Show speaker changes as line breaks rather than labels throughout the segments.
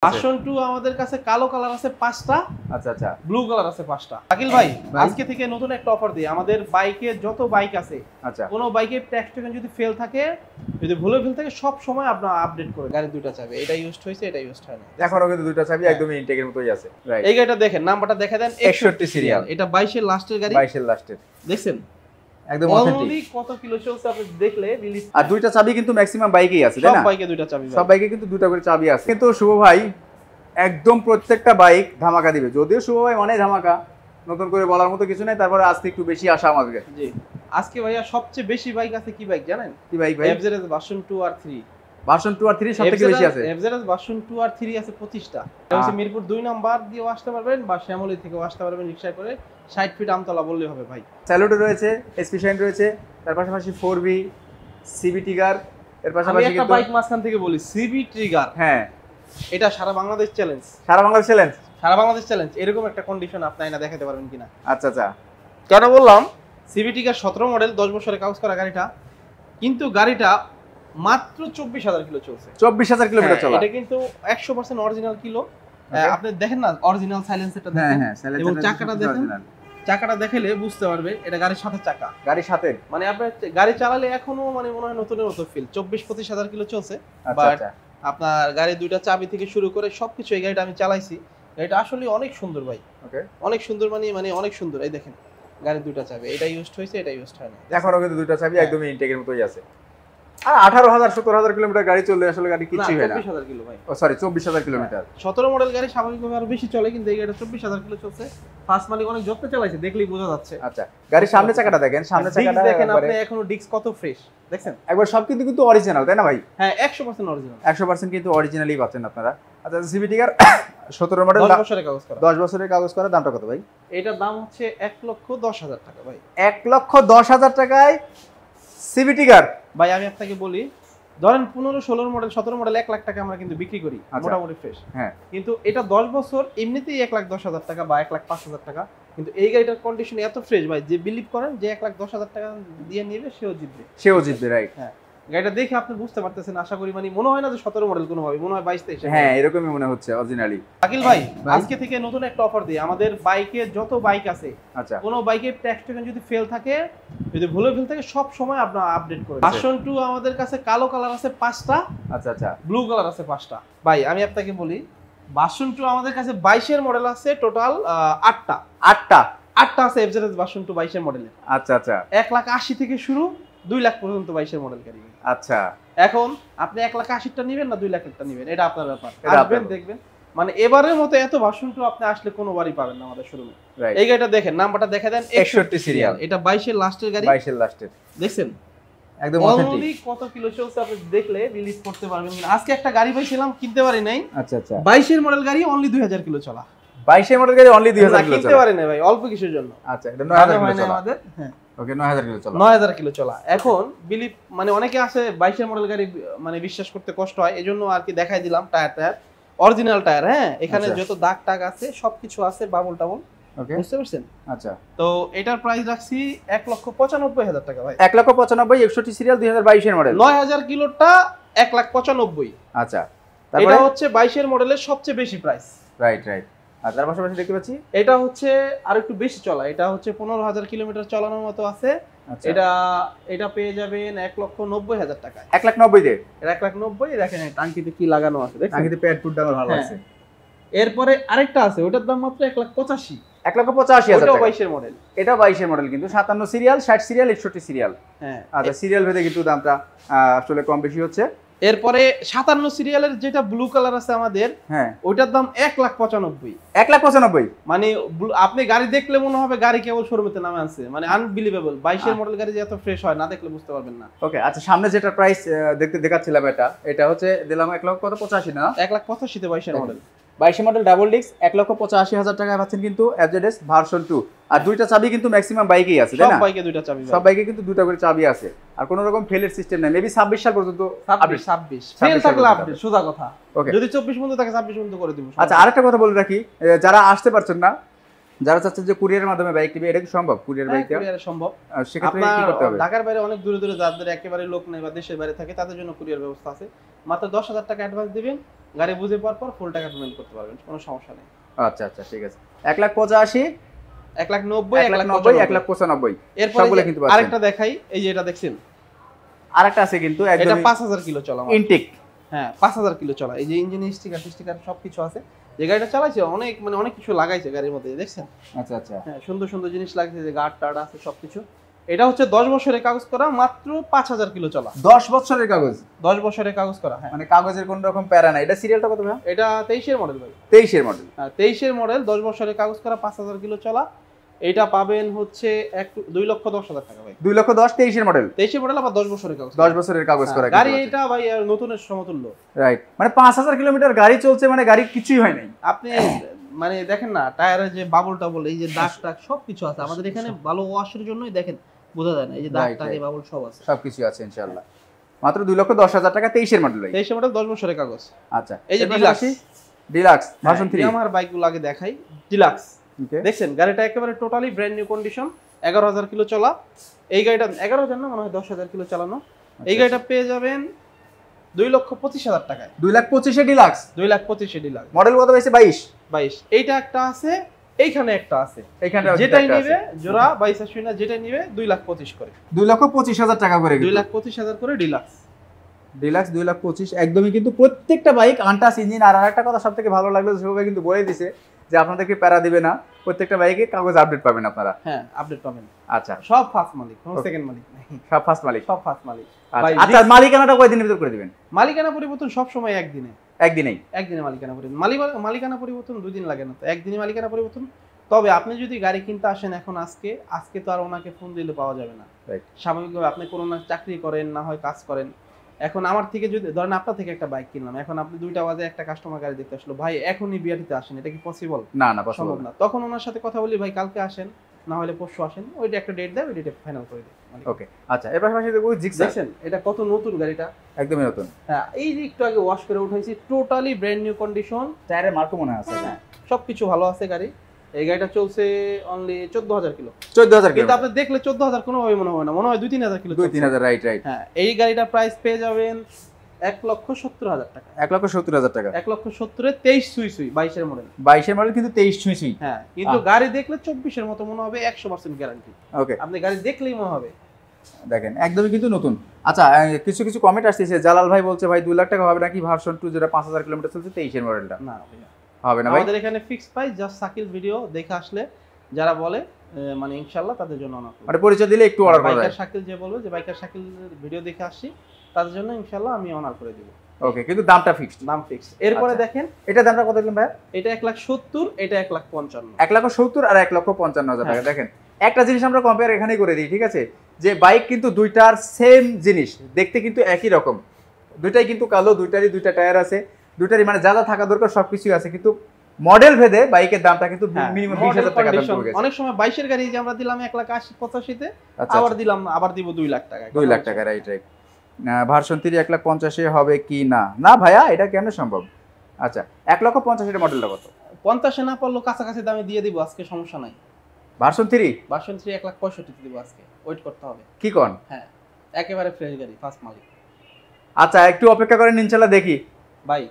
Version 2 আমাদের কাছে কালো কালার আছে 5টা।
আচ্ছা আচ্ছা,
ব্লু কালার আছে 5টা। আকিল ভাই আজকে থেকে নতুন একটা অফার দিই। আমাদের বাইকে যত বাইক আছে,
আচ্ছা,
কোন বাইকে ট্যাক্স টোকেন যদি ফেল থাকে, যদি ভুলে ফেল থাকে, সব সময় আপনারা আপডেট করে গাড়ি দুইটা চাবি। এটা ইউজড হইছে, এটা ইউজড হয় না।
এখনো কিন্তু দুইটা চাবি একদমই ইনটেকের মতোই আছে। রাইট,
এই গাড়িটা দেখেন, নাম্বারটা দেখে দেন,
61 সিরিয়াল।
এটা 22 এর লাস্টের গাড়ি,
22 এর লাস্টের,
দেখছেন
একদম
অলরেডি
অথেন্টিক।
কত কিলো চলছে আপনি দেখলে রিলিজ।
আর দুইটা চাবি কিন্তু ম্যাক্সিমাম বাইকেই আছে, তাই
সব
না?
বাইকে দুইটা চাবি,
সব বাইকে কিন্তু দুইটা করে চাবি আছে। কিন্তু শুভ ভাই একদম প্রত্যেকটা বাইক ধামাকা দিবে। যদিও শুভ ভাই মানে ধামাকা, নতুন করে বলার মতো কিছু নাই। তারপরে আজকে একটু বেশি আশা আমাদের।
জি, আজকে ভাইয়া সবচেয়ে বেশি বাইক আছে কি বাইক জানেন?
কি বাইক ভাই?
FZS ভার্সন 2 আর 3।
ভার্সন 2 আর 3 সবথেকে বেশি আছে।
FZS ভার্সন 2 আর 3 আছে 25টা। এটা হচ্ছে মিরপুর 2 নাম্বার দিয়েও আসতে পারবেন বা শ্যামলী থেকেও আসতে পারবেন রিকশা করে। 60 ফিট আমতলা বললেই হবে ভাই।
স্যালুডো রয়েছে, এসপি শাইন রয়েছে, তার পাশাপাশি 4V সিবি টিগার, এর
আমি
পাশাপাশি
একটা
কিন্তু
বাইক মাঝখান থেকে বলি, সিবি ট্রিগার।
হ্যাঁ,
এটা সারা বাংলাদেশ চ্যালেঞ্জ।
সারা বাংলাদেশ চ্যালেঞ্জ,
সারা বাংলাদেশ চ্যালেঞ্জ। এরকম একটা কন্ডিশন আপনি না দেখাতে পারবেন কিনা?
আচ্ছা আচ্ছা।
কেন বললাম? সিবি ট্রিগার 17 মডেল, 10 বছরের কাগজ করা গাড়িটা, কিন্তু গাড়িটা মাত্র 24,000 কিলো চলছে।
24,000 কিলোমিটার চলা।
এটা কিন্তু 100% অরিজিনাল কিলো। আপনি দেখেন না অরিজিনাল সাইলেন্সারটা
হ্যাঁ
দেখেন,
হ্যাঁ,
এবং চাকাটা দেখেন, চাকাটা দেখালে বুঝতে পারবে এটা গাড়ির সাথে চাকা।
গাড়ির সাথে
মানে আপনার গাড়ি চালালে এখনো মানে মনে হয় নতুনের মতো ফিল। 24-25,000 কিলো চলছে।
আচ্ছা
বাট
আচ্ছা।
আপনার গাড়ি দুইটা চাবি থেকে শুরু করে সবকিছু, এই গাড়িটা আমি চালাইছি। গাড়িটা আসলে অনেক সুন্দর ভাই,
ওকে,
অনেক সুন্দর, মানে অনেক সুন্দর। এই দেখেন গাড়ির দুইটা চাবি, এটা ইউজড হয়েছে, এটা ইউজড হয় না।
এখনো কিন্তু দুইটা চাবি একদমই ইনটেকের মতোই আছে। আর 18,000-17,000 কিলোমিটার গাড়ি চললে আসলে গাড়ি কিছুই হয় না।
24,000 কিলো ভাই।
ও সরি, 24,000 কিলোমিটার।
17 মডেল গাড়ি স্বাভাবিকভাবে আরো বেশি চলে, কিন্তু এই গাড়িটা 24,000 কিলো চলছে। ফার্স্ট মালিক অনেক যত্নে চালাইছে, দেখলেই বোঝা যাচ্ছে।
আচ্ছা, গাড়ির সামনে চাকাটা দেখেন, সামনে চাকাটা
দেখেন আপনি, এখনো ডিস্ক কত ফ্রেশ দেখছেন।
একবার সব কিন্তু অরিজিনাল, তাই না ভাই?
হ্যাঁ, 100% অরিজিনাল,
100% কিন্তু অরিজিনালই পাচ্ছেন আপনারা। আচ্ছা, সিবি টিগার 17 মডেল,
10 বছরের কাগজ করা।
10 বছরের কাগজ করা। দামটা কত ভাই?
এটার দাম হচ্ছে 1,10,000 টাকা ভাই।
1,10,000 টাকায় সিবি টিগার
ভাই আমি আপনাকে বলি, ধরেন 15-16 মডেল, 17 মডেল 1 লাখ টাকা আমরা কিন্তু বিক্রি করি মোটামুটি ফ্রেশ।
হ্যাঁ,
কিন্তু এটা 10 বছর এমনিতেই 1,10,000 টাকা বা 1,05,000 টাকা। কিন্তু এই গাড়িটার কন্ডিশন এত ফ্রেশ ভাই, যে বিলিভ করেন যে 1,10,000 টাকা দিয়ে নিবে সেও জিতবে।
রাইট।
হ্যাঁ, গাড়িটা দেখে আপনি বুঝতে পারতেছেন আশা করি, মানে মনে হয় না যে 17 মডেল কোনোভাবে, মনে হয় 22-23।
হ্যাঁ, এরকমই মনে হচ্ছে অরিজিনালি।
আকিল ভাই আজকে থেকে নতুন একটা অফার দিই। আমাদের বাইকে যত বাইক আছে,
আচ্ছা,
কোন বাইকে ট্যাক্স টোকেন যদি ফেল থাকে, যদি ভুলে ফেল থাকে, সব সময় আপনারা আপডেট করে। ভার্সন 2 আমাদের কাছে কালো কালার আছে 5টা।
আচ্ছা আচ্ছা,
ব্লু কালার আছে 5টা। ভাই আমি আপনাকে বলি, ভার্সন 2 আমাদের কাছে 22 এর মডেল আছে টোটাল 8টা। 8টা আছে FZS ভার্সন 2 22 এর মডেলের।
আচ্ছা আচ্ছা।
1,80,000 থেকে শুরু 2 লাখ পর্যন্ত 22 এর মডেল গাড়ি।
আচ্ছা,
এখন আপনি 1,80,000টা নেবেন না 2 লাখেরটা নেবেন, এটা আপনার ব্যাপার। আসবেন দেখবেন, মানে এবারের মতো এত ভার্সন 2 আপনি আসলে কোনোবারই পাবেন না আমাদের শোরুমে। এই গাড়িটা দেখেন, নাম্বারটা দেখে দেন,
61 সিরিয়াল।
এটা 22 এর লাস্টের গাড়ি,
22 এর লাস্টের,
দেখছেন
একদম
অলরেডি
অথেন্টিক।
কত কিলো চলছে আপনি দেখলে রিলিজ করতে পারবেন। আজকে একটা গাড়ি পাইছিলাম, কিনতে পারি নাই।
আচ্ছা আচ্ছা,
22 এর মডেল গাড়ি অনলি 2000 কিলো চলা।
22 এর মডেল গাড়ি অনলি 2000 কিলো
কিনতে
চলা।
পারি না ভাই, অল্প কিছুর জন্য।
আচ্ছা, এটা 9000 কিলো চলা
আমাদের। হ্যাঁ,
ওকে, 9000 কিলো চলা।
9000 কিলো চলা। এখন বিলিভ, মানে অনেকে আছে 22 এর মডেল গাড়ি মানে বিশ্বাস করতে কষ্ট হয়, এজন্য আর কি দেখাই দিলাম। Tyre original tyre. হ্যাঁ, এখানে যত দাগ টাগ আছে সবকিছু আছে, বাবল টাবল।
ওকে,
বুঝতে পারছেন?
আচ্ছা।
তো এটার প্রাইস রাখছি 1,95,000 টাকা ভাই।
1,95,000, 61 সিরিয়াল, 2022 এর মডেল।
9000 কিলোটা 1,95,000।
আচ্ছা,
এটা হচ্ছে 22 এর মডেলের সবচেয়ে বেশি প্রাইস।
Right right. আর তার পাশাপাশি দেখতে পাচ্ছি
এটা হচ্ছে আর একটু বেশি চলা, এটা হচ্ছে 15,000 কিলোমিটার চালানোর মতো আছে। এটা পেয়ে যাবেন 1,90,000 টাকায়।
1,90,000 দিয়ে?
এটা 1,90,000। দেখেন টাঙ্কিতে কি লাগানো আছে, দেখেন
টাঙ্কিতে প্যাড ফুড ডাবল ভালো আছে।
এরপরে আরেকটা আছে, ওটার দাম মাত্র 1,85,000।
1,85,000 টাকা।
22 এর মডেল।
এটা 22 এর মডেল, কিন্তু 57 সিরিয়াল, 60 সিরিয়াল, 61 সিরিয়াল।
হ্যাঁ,
আচ্ছা, সিরিয়াল ভেদে কিন্তু দামটা আসলে কম বেশি হচ্ছে।
এরপরে 57 সিরিয়ালের যেটা ব্লু কালার আছে আমাদের,
হ্যাঁ,
ওইটার দাম 1,95,000।
1,95,000?
মানে আপনি গাড়ি দেখলে মনে হবে গাড়ি কেবল শোরুমেতে নামে আছে, মানে আনবিলিভেবল। 22 এর মডেল গাড়ি যে এত ফ্রেশ হয়, না দেখলে বুঝতে পারবেন না।
ওকে, আচ্ছা, সামনে যেটা প্রাইস দেখাচ্ছিলাম, এটা হচ্ছে দিলাম 1,85,000 না?
1,85,000 তে 22 এর মডেল।
22 মডেল ডাবল ডিস্ক 1,85,000 টাকায় পাচ্ছেন কিন্তু FZS ভার্সন 2। আর দুইটা চাবি কিন্তু ম্যাক্সিমাম বাইকেই আছে, তাই না?
সব বাইকে দুইটা চাবি।
সব বাইকে কিন্তু দুটো করে চাবি আছে। আর কোনো রকম ফেলের সিস্টেম নাই। মেবি 26 সাল পর্যন্ত।
26 ফেল থাকলে আপডেট, সোজা কথা।
ওকে,
যদি 24 পর্যন্ত থাকে 26 পর্যন্ত করে দিব।
আচ্ছা, আরেকটা কথা বলে রাখি, যারা আসতে পারছেন না, যারা চাচ্ছেন যে কুরিয়ারের মাধ্যমে বাইক নিবে, এটা কি সম্ভব? কুরিয়ার বাইক
কুরিয়ারে সম্ভব।
সেক্ষেত্রে কি করতে হবে?
ঢাকার বাইরে অনেক দূরে দূরে যাদের একেবারে লোক নেই বা দেশের বাইরে থাকে, তাদের জন্য কুরিয়ার ব্যবস্থা আছে। মাত্র 10,000 টাকা অ্যাডভান্স দিবেন, গাড়ি বুঝে পাওয়ার পর ফুল টাকা পেমেন্ট করতে পারবেন, কোনো সমস্যা নেই।
আচ্ছা আচ্ছা ঠিক আছে। 1,85,000,
1,90,000,
1,90,000, 1,95,000
এরপরে
সবগুলো কিন্তু পাচ্ছেন।
আরেকটা দেখাই, এই যে এটা দেখছেন,
আরেকটা আছে কিন্তু
এটা
একদম
5,000 কিলো চলা
ইনটেক।
হ্যাঁ 5,000 কিলো চলা, এই যে ইঞ্জিন স্টিকার সবকিছু আছে। যে গাড়িটা চালাইছে অনেক মানে অনেক কিছু লাগাইছে গাড়ির মধ্যে, দেখছেন?
আচ্ছা আচ্ছা
হ্যাঁ সুন্দর সুন্দর জিনিস লাগছে, যে গার্ড টার্ড আছে সবকিছু। এটা হচ্ছে 10 বছরের কাগজ করা, মাত্র 5,000 কিলো চলা।
10 বছরের কাগজ?
10 বছরের কাগজ করা, হ্যাঁ।
মানে কাগজের কোনো রকম প্যারা নাই। এটা সিরিয়ালটা কত ভাই?
এটা 23 এর মডেল ভাই।
23 এর মডেল?
হ্যাঁ 23 এর মডেল, 10 বছরের কাগজ করা, 5,000 কিলো চলা। এটা পাবেন হচ্ছে 2,10,000 টাকা ভাই।
2,10,000, 23 এর মডেল?
23 এর মডেল, আবার 10 বছরের কাগজ।
10 বছরের কাগজ করা
গাড়ি এটা ভাই নতুনের সমতুল্য।
রাইট, মানে 5,000 কিলোমিটার গাড়ি চলছে, মানে গাড়ি কিছুই হয় নাই।
আপনি মানে দেখেন না, টায়ারের যে বাবল টাবল, এই যে দাগ টাগ সবকিছু আছে আমাদের এখানে, ভালো ওয়াশের জন্যই দেখেন বোঝা যায় না, এই যে দাগ টাগ এই বাবল সব আছে,
সবকিছু আছে ইনশাআল্লাহ। মাত্র 2,10,000 টাকা, 23 এর মডেল ভাই।
23 এর মডেল, 10 বছরের কাগজ।
আচ্ছা,
এই যে
ডিলাক্স ভার্সন 3
আমার বাইকগুলো আগে দেখাই। ডিলাক্স দেখছেন, গাড়িটা একেবারে totally brand new condition, 11,000 kilo চলা। এই গাড়িটা 11,000 না, মনে হয় 10,000 কিলো চালানো। এই গাড়িটা পেয়ে যাবেন 2,25,000 টাকায়।
2,25,000 ডিলাক্স?
2,25,000 ডিলাক্স।
মডেল কত হইছে? 22।
এইটা একটা আছে, এইখানে একটা আছে,
এখানে
যেটাই নিবে জোড়া 22,80 না, যেটাই নিবে 2,25,000 করে।
2,25,000 টাকা করে,
2,25,000 করে ডিলাক্স।
2,25,000 একদমই কিন্তু প্রত্যেকটা বাইক আনটাস ইঞ্জিন। আর আরেকটা কথা সবথেকে ভালো লাগলো, সবাই কিন্তু বলে দিছে যে আপনাদেরকে প্যারা দিবে না, প্রত্যেকটা বাইকে কাগজ আপডেট পাবেন আপনারা।
হ্যাঁ আপডেট পাবেন।
আচ্ছা,
সব ফার্স্ট মালিক, কোনো সেকেন্ড মালিক নাই,
সব ফার্স্ট মালিক।
সব ফার্স্ট মালিক।
আচ্ছা, মালিকানাটা কয়দিনের ভিতর করে দিবেন?
মালিকানা পরিবর্তন সব সময় একদিনে।
একদিনে
মালিকানা পরিবর্তন, মালিকানা পরিবর্তন 2 দিন লাগে না, তো একদিনে মালিকানা পরিবর্তন। তবে আপনি যদি গাড়ি কিনতে আসেন এখন আজকে তো আর ওনাকে ফোন দিলে পাওয়া যাবে না। স্বাভাবিকভাবে আপনি কোনো না চাকরি করেন, না হয় কাজ করেন। এখন আমার থেকে যদি ধরেন আপনার থেকে একটা বাইক কিনলাম, এখন আপনি 2টা বাজে একটা কাস্টমার গাড়ি দেখতে আসলো, ভাই এখনই বিআরটিতে আসেন, এটা কি পসিবল?
না না, সম্ভব না।
তখন ওনার সাথে কথা বলি, ভাই কালকে আসেন, না হলে পরশু আসেন, ওইটা একটা ডেট দেয়, ওই ডেটে ফাইনাল করে দিই।
ওকে আচ্ছা, এর পাশাপাশি দেখো জিক্সার।
দেখছেন এটা কত নতুন গাড়িটা,
একদমই নতুন।
হ্যাঁ এই যে একটু আগে ওয়াশ করে উঠাইছি, টোটালি ব্র্যান্ড নিউ কন্ডিশন।
টায়ারের মার্কও মনে আছে,
হ্যাঁ সবকিছু ভালো আছে গাড়ি। এই গাড়িটা চলছে অনলি 14,000 কিলো।
14,000 কিলো?
কিন্তু আপনি দেখলে 14,000 কোনোভাবে মনে হয় না, মনে হয় 2-3,000 কিলো।
2-3,000, right right.
হ্যাঁ এই গাড়িটার প্রাইস পেয়ে যাবেন 1,70,000 টাকা।
1,70,000 টাকা?
1,70,000 23 সুই 22 এর মডেল।
22 এর মডেল কিন্তু 23 ছুঁই।
হ্যাঁ কিন্তু গাড়ি দেখলে 24 এর মতো মনে হবে, 100% গ্যারান্টি।
ওকে,
আপনি গাড়ি দেখলেই মনে হবে।
দেখেন একদমই কিন্তু নতুন। আচ্ছা, কিছু কিছু কমেন্ট আসছে, জালাল ভাই বলছে ভাই 2 লাখ টাকা হবে নাকি ভার্সন 2 যেটা 5,000 কিলোমিটার চলছে, 23 এর মডেলটা?
না ভাইয়া
হবে না ভাই,
আমাদের এখানে fixed price. Just Sakil video দেখে আসলে যারা বলে মানে ইনশাআল্লাহ তাদের জন্য অনার,
মানে পরিচয় দিলে একটু অর্ডার করা যায়।
বাইকার শাকিল যে বলবে যে বাইকার শাকিল ভিডিও দেখে আসছি, তাদের জন্য ইনশাআল্লাহ আমি অনার করে দিব।
ওকে, কিন্তু দামটা ফিক্সড?
দাম ফিক্সড। এরপরে দেখেন
এটা দামটা কত দিলেন ভাই?
এটা 1,70,000, এটা 1,55,000।
1,70,000 আর 1,55,000 টাকা। দেখেন একটা জিনিস আমরা কম্পেয়ার এখানেই করে দিই, ঠিক আছে, যে বাইক কিন্তু দুইটার সেম জিনিস, দেখতে কিন্তু একই রকম, দুইটাই কিন্তু কালো, দুইটারই 2টা টায়ার আছে, দুইটারই মানে যা যা থাকা দরকার সবকিছুই আছে, কিন্তু মডেল ভেদে বাইকের দামটা কিন্তু মিনিমাম 20,000 টাকা দাম পড়ে গেছে।
অনেক সময় 22 এর গাড়ি যে আমরা দিলাম 1,80,85 তে, আবার দিব 2 লাখ টাকা।
2 লাখ টাকা, রাইট রাইট। ভার্সন 3 1,50,000 হবে কি না? না ভাইয়া, এটা কেমনে সম্ভব? আচ্ছা, 1,50,000 এর মডেলটা কত?
50 না পারলো কাছাকাছি দামে দিয়ে দিব আজকে, সমস্যা নাই।
ভার্সন 3
1,65,000 দিব আজকে, ওয়েট করতে হবে।
কি কোন?
হ্যাঁ একেবারে ফ্রেশ গাড়ি, ফার্স্ট মালিক।
আচ্ছা, একটু অপেক্ষা করেন, ইনশাআল্লাহ দেখি
ভাই।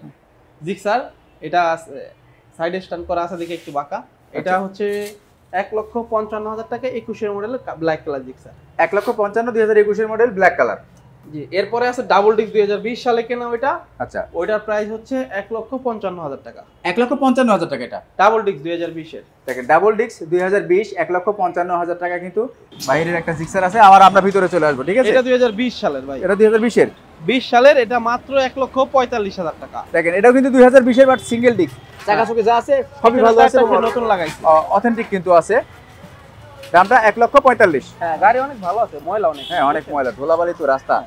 জিক্সার এটা সাইড স্ট্যান্ড করা আছে, দেখে একটু বাঁকা। এটা হচ্ছে 1,55,000 টাকা, 21 এর মডেল, ব্ল্যাক কালার জিক্সার।
1,55,000 2021 এর মডেল, ব্ল্যাক কালার।
জি, এরপরে আছে ডাবল ডিস্ক 2020 সালে কেনা ওইটা।
আচ্ছা,
ওইটার প্রাইস হচ্ছে 1,55,000 টাকা।
1,55,000 টাকা এটা
ডাবল ডিস্ক 2020 এর।
দেখেন ডাবল ডিস্ক 2020, 1,55,000 টাকা কিন্তু বাইরের একটা জিক্সার আছে। আবার আমরা ভিতরে চলে আসবো, ঠিক আছে?
এটা 2020 সালের ভাই।
এটা 2020 এর?
20 সালের, এটা মাত্র 1,45,000 টাকা।
দেখেন এটাও কিন্তু 2020 এর, বাট সিঙ্গেল ডিস্ক, চাকা চুকে যা আছে সবই ভালো আছে,
নতুন লাগাইছে,
অথেন্টিক কিন্তু আছে। দামটা 1,45,000।
হ্যাঁ গাড়ি অনেক ভালো আছে, ময়লা অনেক।
হ্যাঁ অনেক ময়লা, ধুলাবালি তো রাস্তা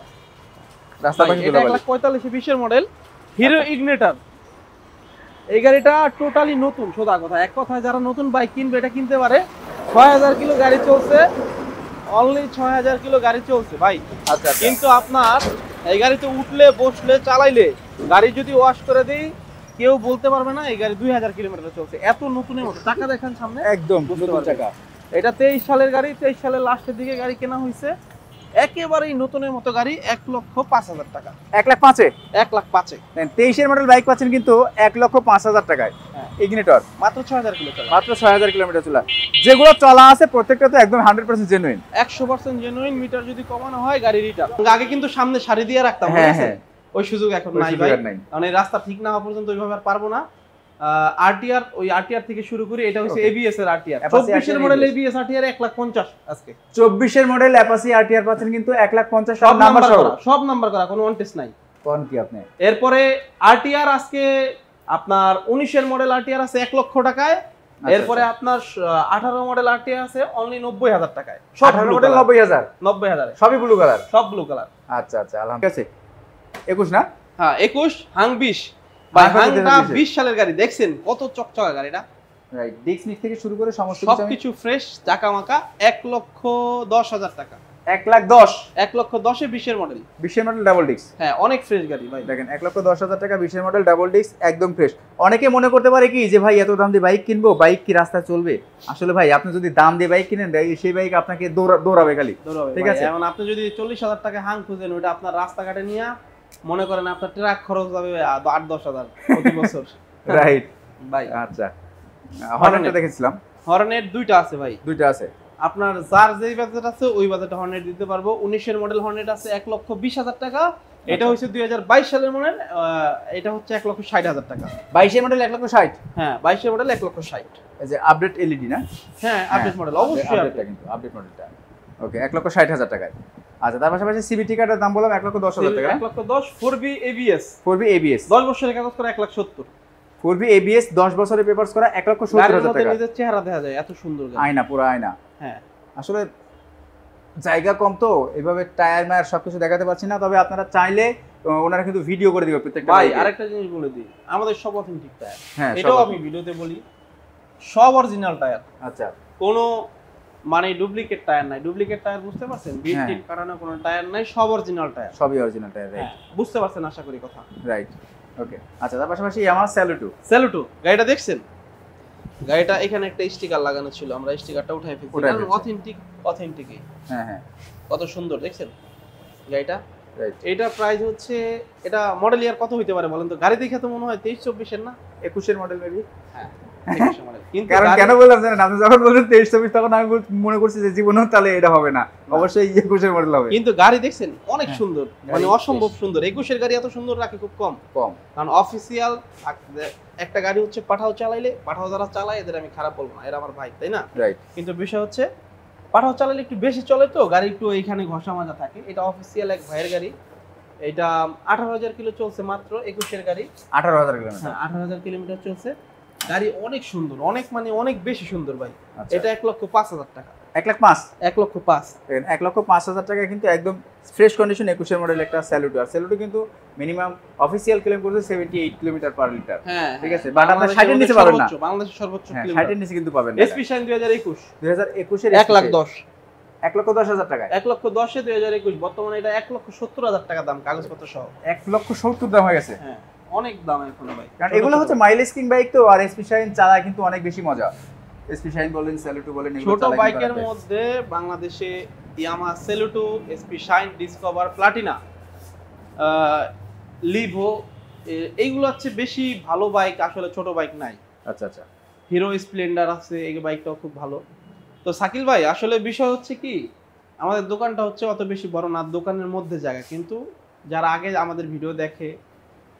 পাশে
এটা
ধুলাবালি।
1,45,000 এর মডেল, হিরো ইগনিটর। এই গাড়িটা টোটালি নতুন, সোজা কথা, এক কথায় যারা নতুন বাইক কিনবে এটা কিনতে পারে। 6,000 কিলো গাড়ি চলছে, অনলি 6,000 কিলো গাড়ি চলছে ভাই।
আচ্ছা,
কিন্তু আপনার এই গাড়িতে উঠলে, বসলে, চালাইলে, গাড়ি যদি ওয়াশ করে দিই, কেউ বলতে পারবে না এই গাড়ি 2,000 কিলোমিটার চলছে। এত নতুনের মতো, চাকা দেখেন সামনে,
একদম নতুন চাকা।
এটা 23 সালের গাড়ি, 23 সালের লাস্টের দিকে গাড়ি কেনা হয়েছে। একেবারেই নতুনের মতো গাড়ি 1,05,000 টাকা।
1,05,000-এ
1,05,000-এ
23-এর মডেল বাইক পাচ্ছেন কিন্তু 1,05,000 টাকায়।
হ্যাঁ।
ইগনিটর
মাত্র 6000 কিলো চলা।
মাত্র 6000 কিলোমিটার চলা। যেগুলো চলা আছে প্রত্যেকটা তো একদম 100% জেনুইন।
100% জেনুইন, মিটার যদি কমানো হয় গাড়ি রিটার্ন। আগে কিন্তু সামনে সারি দিয়ে রাখতাম,
হ্যাঁ,
মনে আছে?
হ্যাঁ।
ওই সুযোগ এখন
ওই
নাই
সুযোগ
ভাই,
আর নাই।
কারণ এই রাস্তা ঠিক না হওয়া পর্যন্ত ওইভাবে আর পারবো না। আরটিআর, ওই আরটিআর থেকে শুরু করি, এটা হচ্ছে
Okay.
এবিএস এর আরটিআর।
Apache
24 এর
RTR
model
ABS
ABS RTR 1,50,000 আজকে।
24-এর মডেল অ্যাপাচি আরটিআর পাচ্ছেন কিন্তু 1,50,000
সব
নাম্বার
নাম্বার
সহ।
করা, সব নাম্বার করা, কোনো ওয়ান টেস্ট নাই।
কোন কি আপনি?
এরপরে আরটিআর আজকে আপনার 19 এর মডেল আরটিআর আছে 1 লক্ষ টাকায়। এরপরে আপনার 18 মডেল আরটিআর আছে অনলি 90,000 টাকায়। সব
18 মডেল 90,000,
90,000 এ
সবই ব্লু কালার।
সব ব্লু কালার।
আচ্ছা আচ্ছা, আলহামদুলিল্লাহ। 21 না?
হ্যাঁ 21 হাং 20 ভাই,
হাং
হাংটা
2020
20 সালের গাড়ি, দেখছেন কত চকচকা গাড়িটা,
রাইট। ডিস্ক নিক থেকে শুরু করে সমস্ত কিছু আমি
সবকিছু ফ্রেশ, চাকামাকা। 1,10,000 টাকা।
1,10,000
1,10,000-এ 20 এর মডেল।
20-এর মডেল ডাবল ডিস্ক।
হ্যাঁ অনেক ফ্রেশ গাড়ি ভাই।
দেখেন 1,10,000 টাকা 20-এর মডেল ডাবল ডিস্ক, একদম ফ্রেশ। অনেকে মনে করতে পারে কি যে ভাই এত দাম দিয়ে বাইক কিনবো, বাইক কি রাস্তায় চলবে? আসলে ভাই আপনি যদি দাম দিয়ে বাইক কিনেন, সেই বাইক আপনাকে দৌড়াবে খালি। ঠিক আছে।
এখন আপনি যদি 40,000 টাকা হাং খুঁজেন, ওটা আপনার রাস্তাঘাটে নিয়ে মনে করেন আপনার ট্রাক খরচ যাবে 8-10,000 প্রতি বছর।
রাইট
ভাই
আচ্ছা, হর্নেটটা দেখেছিলাম।
হর্নেট দুইটা আছে ভাই,
দুইটা আছে।
আপনার যার যেই বাজেট আছে ওই বাজেটে হর্নেট দিতে পারবো। 19 এর মডেল হর্নেট আছে 1,20,000 টাকা। এটা হচ্ছে 2022 সালের মডেল, এটা হচ্ছে 1,60,000 টাকা।
22-এর মডেল 1,60,000।
হ্যাঁ 22 এর মডেল 1,60,000।
এই যে আপডেট এলইডি না?
হ্যাঁ আপডেট মডেল, অবশ্যই
আপডেটটা কিন্তু আপডেট মডেলটা। ওকে 1,60,000 টাকায়। আচ্ছা, তার পাশাপাশি সিবিটি কার্ডের দাম বললাম 1,10,000 টাকা।
1,10,000 4B ABS,
4B ABS
10 বছরের কাগজ করা 1,70,000।
4B ABS 10 বছরের পেপারস করা 1,70,000
গাড়ির মধ্যে
টাকা।
নিজের চেহারা দেখা যায়, এত সুন্দর গাড়ি।
আয়না, পুরো আয়না।
হ্যাঁ
আসলে জায়গা কম তো এভাবে টায়ার মায়ার সবকিছু দেখাতে পারছি না, তবে আপনারা চাইলে ওনারা কিন্তু ভিডিও করে দিবে প্রত্যেকটা
ভাই।
বাইকে।
আরেকটা জিনিস বলে দিই, আমাদের সব অথেন্টিক টায়ার।
হ্যাঁ,
এটাও
সব
আমি ভিডিওতে বলি, সব অরিজিনাল টায়ার,
আচ্ছা
কোনো মানে ডুপ্লিকেট টায়ার নাই। ডুপ্লিকেট টায়ার বুঝতে পারছেন, বিল্ট-ইন কারণে কোনো টায়ার নাই, সব অরিজিনাল টায়ার।
সবই অরিজিনাল টায়ার, রাইট।
হ্যাঁ বুঝতে পারছেন আশা করি কথা।
Right okay. আচ্ছা, তার পাশাপাশি ইয়ামাহা স্যালুটো।
স্যালুটো গাড়িটা দেখছেন? গাড়িটা এখানে একটা স্টিকার লাগানো ছিল, আমরা স্টিকারটা উঠাই ফেলছি,
উঠাই
কারণ
ফেলছি।
অথেন্টিকই।
হ্যাঁ হ্যাঁ,
কত সুন্দর দেখছেন গাড়িটা।
রাইট।
এটা প্রাইস হচ্ছে, এটা মডেল ইয়ার কত হইতে পারে বলেন তো? গাড়ি দেখে তো মনে হয় 23-24 এর না?
21-এর মডেল মেবি।
হ্যাঁ 21 মডেল। কিন্তু
কারণ কেন বললাম জানেন, আপনি যখন বললেন 23-24 তখন আমি মনে করছি যে জীবনেও তাহলে এটা হবে না, অবশ্যই 21-এর মডেল হবে।
কিন্তু গাড়ি দেখছেন অনেক
হ্যাঁ,
সুন্দর,
গাড়ি
মানে অসম্ভব সুন্দর। 21-এর গাড়ি এত সুন্দর রাখে খুব কম। কারণ অফিসিয়াল একটা গাড়ি হচ্ছে পাঠাও চালাইলে, পাঠাও যারা চালায় এদের আমি খারাপ বলবো না, এরা আমার ভাই, তাই না?
রাইট।
কিন্তু বিষয় হচ্ছে পাঠাও চালালে একটু বেশি চলে তো, গাড়ি একটু এইখানে ঘষা মাজা থাকে। এটা অফিসিয়াল এক ভাইয়ের গাড়ি, এটা 18,000 কিলো চলছে মাত্র। 21-এর গাড়ি
18,000 কিলোমিটার।
হ্যাঁ 18,000 কিলোমিটার চলছে। গাড়ি অনেক সুন্দর, অনেক মানে অনেক বেশি সুন্দর ভাই।
আচ্ছা।
এটা 1,05,000 টাকা।
1,05,000।
1,05,000
দেখেন 1,05,000 টাকা কিন্তু একদম ফ্রেশ কন্ডিশন 21-এর মডেল একটা স্যালুটো। আর স্যালুটো কিন্তু মিনিমাম অফিসিয়াল ক্লেম করছে 78 কিলোমিটার পার লিটার।
হ্যাঁ
ঠিক আছে, বাট আপনি 60 এর নিচে পাবেন না।
বাংলাদেশের সর্বোচ্চ
হ্যাঁ,
কিলোমিটার।
60 এর নিচে কিন্তু পাবেন না।
এসপি শাইন 2021
2021-এর
1,10,000
1,10,000 টাকা।
1,10,000 2021, বর্তমানে এটা 1,70,000 টাকা দাম কাগজপত্র সহ।
1,70,000 দাম হয়ে গেছে।
হ্যাঁ অনেক দাম এখন ভাই,
কারণ এগুলো হচ্ছে মাইলেজ কিং বাইক তো, আর এসপি শাইন চালায় কিন্তু অনেক বেশি মজা। এসপি শাইন বলেন, স্যালুটো বলেন, এগুলো
ছোট
চালায় কিন্তু
বাইকের
অনেক বেশি।
মধ্যে বাংলাদেশে Yamaha Saluto, SP shine, discover, Platina, Livo, এইগুলো হচ্ছে বেশি ভালো বাইক। আসলে ছোট বাইক নাই।
আচ্ছা আচ্ছা,
হিরো স্প্লেন্ডার আছে, এই বাইকটাও খুব ভালো। তো শাকিল ভাই আসলে বিষয় হচ্ছে কি, আমাদের দোকানটা হচ্ছে অত বেশি বড় না, দোকানের মধ্যে জায়গা, কিন্তু যারা আগে আমাদের ভিডিও দেখে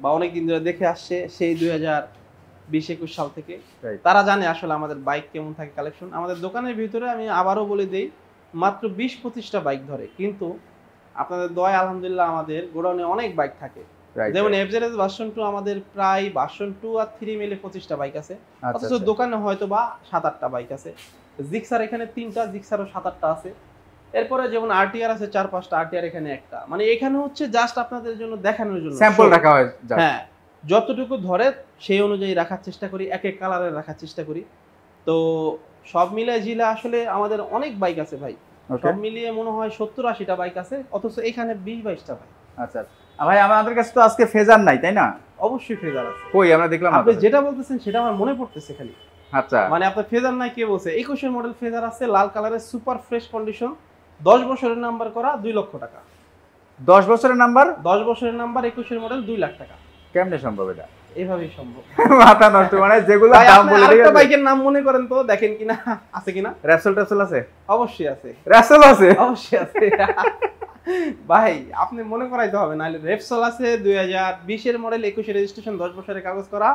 বা অনেক দিন ধরে দেখে আসছে, সেই 2020-21 সাল থেকে,
রাইট।
তারা জানে আসলে আমাদের বাইক কেমন থাকে কালেকশন। আমাদের দোকানের ভিতরে আমি আবারও বলে দেই, মাত্র 20-25টা বাইক ধরে, কিন্তু আপনাদের দয়া আলহামদুলিল্লাহ আমাদের গোডাউনে অনেক বাইক থাকে।
রাইট।
যেমন এফজেড ভার্সন 2 আমাদের প্রায় ভার্সন 2 আর 3 মিলে 25টা বাইক আছে,
আচ্ছা
অথচ দোকানে হয়তো বা 7-8টা বাইক আছে। জিক্সার এখানে 3টা, জিক্সারও 7-8টা আছে। এরপরে যেমন আরটিআর আছে 4-5টা, আরটিআর এখানে একটা। মানে এখানে হচ্ছে জাস্ট আপনাদের জন্য দেখানোর জন্য
স্যাম্পল রাখা হয়।
হ্যাঁ যতটুকু ধরে সেই অনুযায়ী রাখার চেষ্টা করি, এক এক কালারের রাখার চেষ্টা করি। তো সব মিলিয়ে জিলা আসলে আমাদের অনেক বাইক আছে ভাই, সব মিলিয়ে মনে হয় 70-80টা বাইক আছে, অথচ এখানে 20-22টা বাইক।
আচ্ছা ভাই, আমাদের কাছে তো আজকে ফেজার নাই, তাই না?
অবশ্যই ফেজার আছে।
কই আমরা দেখলাম না।
আপনি যেটা বলতেছেন সেটা আমার মনে পড়তেছে খালি।
আচ্ছা,
মানে আপনার ফেজার নাই কে বলছে? 21-এর মডেল ফেজার আছে, লাল কালারের, সুপার ফ্রেশ কন্ডিশন। 10 বছরের নাম্বার করা 2 লক্ষ টাকা।
10 বছরের নাম্বার,
10 বছরের নাম্বার 21 এর মডেল 2 লাখ টাকা।
কেমনে সম্ভব এটা?
এভাবেই সম্ভব।
মাথা নষ্ট, মানে যেগুলো
ভাই,
দাম
আপনি
বলে
আরেকটা
দিয়েছে।
বাইকের নাম মনে করেন তো, দেখেন কিনা আছে কিনা।
র্যাপসল ট্যাপসল আছে?
অবশ্যই আছে।
র্যাপসল আছে?
অবশ্যই আছে। ভাই আপনি মনে করাইতে হবে, নাহলে রেপসল আছে 2020 এর মডেল, 21 এর রেজিস্ট্রেশন, 10 বছরের কাগজ করা,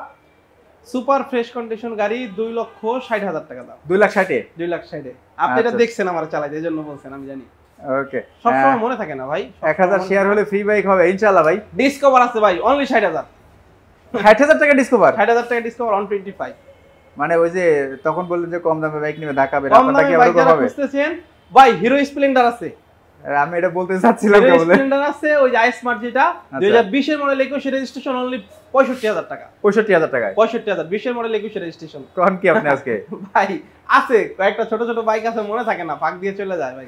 সুপার ফ্রেশ কন্ডিশন গাড়ি, 2,60,000 টাকা দাম।
2,60,000?
2,60,000। আপনি এটা
আচ্ছা।
দেখছেন আমার চালাইতে, এজন্য বলছেন, আমি জানি।
ওকে,
সবসময় মনে থাকে না ভাই।
1000 শেয়ার হলে ফ্রি বাইক হবে ইনশাআল্লাহ ভাই।
ডিসকভার আছে ভাই, অনলি 60,000।
60,000 টাকা ডিসকভার?
60,000 টাকা ডিসকভার অন 25।
মানে ওই যে তখন বললেন যে কম দামে বাইক নিবে ঢাকাবে,
কম
আপনারটা কি
দামে বাইক
এরকম
যারা
হবে?
খুঁজতেছেন ভাই, হিরো স্প্লেন্ডার আছে।
আমি এটা বলতে চাচ্ছিলাম
হিরো
বলে।
স্প্লেন্ডার আছে, ওই যে আই স্মার্ট যেটা 2020 এর মডেল, 21 এর রেজিস্ট্রেশন, অনলি 65,000 টাকা।
65,000 টাকায়?
65,000, 20 এর মডেল, 21 এর রেজিস্ট্রেশন।
কোন কি আপনি আজকে?
ভাই আছে কয়েকটা ছোট ছোট বাইক আছে, মনে থাকে না, পাক দিয়ে চলে যায় ভাই।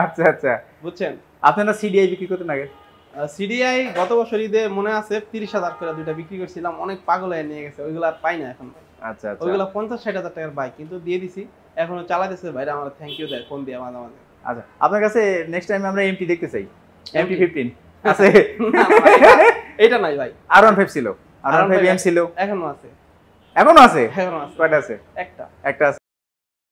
আচ্ছা আচ্ছা,
বুঝছেন।
আপনারা সিডিআই বিক্রি করতেন আগে?
সিডিআই গত বছর ঈদে মনে আছে 30,000 করে দুইটা বিক্রি করছিলাম, অনেক পাগল হয়ে নিয়ে গেছে, ওইগুলো আর পাই না এখন।
আচ্ছা আচ্ছা,
ওইগুলো 50-60,000 টাকার বাইক, কিন্তু দিয়ে দিছি, এখনো চালাতেছে ভাইরা, আমার থ্যাংক ইউ দেয় ফোন দিয়ে মাঝে মাঝে।
আচ্ছা আপনার কাছে নেক্সট টাইম আমরা এমটি দেখতে চাই। এমটি 15 আছে?
না, না, এটা নাই ভাই।
R15 ছিল, R15 এম ছিল,
এখনো আছে।
এখনো আছে?
এখনো আছে।
কয়টা আছে?
একটা।
একটা আছে।